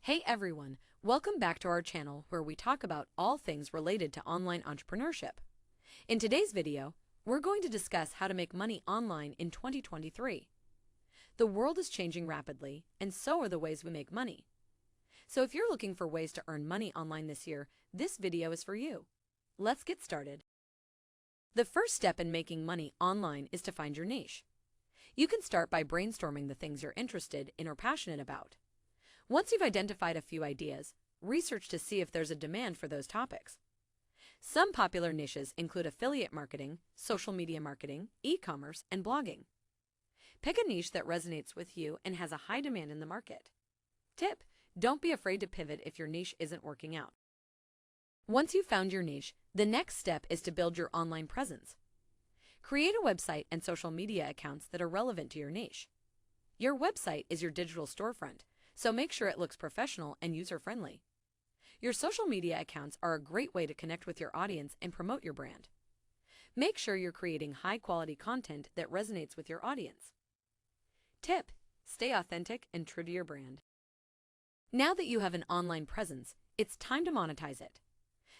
Hey everyone, welcome back to our channel where we talk about all things related to online entrepreneurship. In today's video, we're going to discuss how to make money online in 2023. The world is changing rapidly, and so are the ways we make money. So if you're looking for ways to earn money online this year, this video is for you. Let's get started. The first step in making money online is to find your niche. You can start by brainstorming the things you're interested in or passionate about. Once you've identified a few ideas, research to see if there's a demand for those topics. Some popular niches include affiliate marketing, social media marketing, e-commerce, and blogging. Pick a niche that resonates with you and has a high demand in the market. Tip: don't be afraid to pivot if your niche isn't working out. Once you've found your niche, the next step is to build your online presence. Create a website and social media accounts that are relevant to your niche. Your website is your digital storefront, so make sure it looks professional and user-friendly. Your social media accounts are a great way to connect with your audience and promote your brand. Make sure you're creating high-quality content that resonates with your audience. Tip: stay authentic and true to your brand. Now that you have an online presence, it's time to monetize it.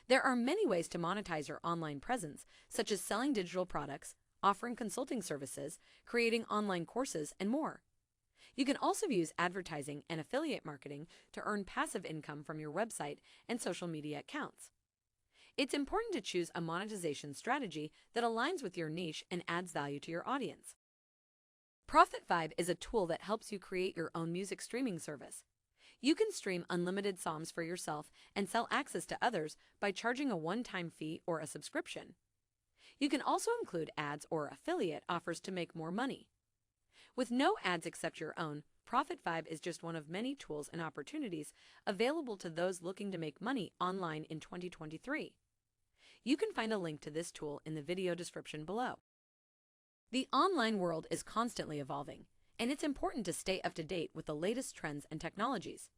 There are many ways to monetize your online presence, such as selling digital products, offering consulting services, creating online courses, and more. You can also use advertising and affiliate marketing to earn passive income from your website and social media accounts. It's important to choose a monetization strategy that aligns with your niche and adds value to your audience. ProfitVibe is a tool that helps you create your own music streaming service. You can stream unlimited songs for yourself and sell access to others by charging a one-time fee or a subscription. You can also include ads or affiliate offers to make more money. With no ads except your own, ProfitVibe is just one of many tools and opportunities available to those looking to make money online in 2023. You can find a link to this tool in the video description below. The online world is constantly evolving, and it's important to stay up to date with the latest trends and technologies.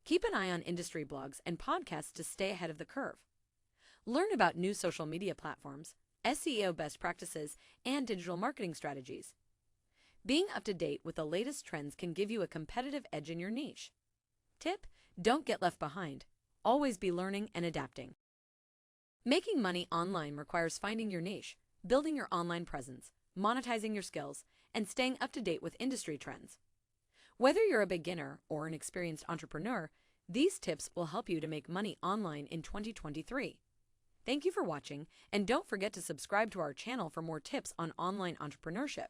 Keep an eye on industry blogs and podcasts to stay ahead of the curve. Learn about new social media platforms, SEO best practices, and digital marketing strategies. Being up to date with the latest trends can give you a competitive edge in your niche. Tip: don't get left behind. Always be learning and adapting. Making money online requires finding your niche, building your online presence, monetizing your skills, and staying up to date with industry trends. Whether you're a beginner or an experienced entrepreneur, these tips will help you to make money online in 2023. Thank you for watching, and don't forget to subscribe to our channel for more tips on online entrepreneurship.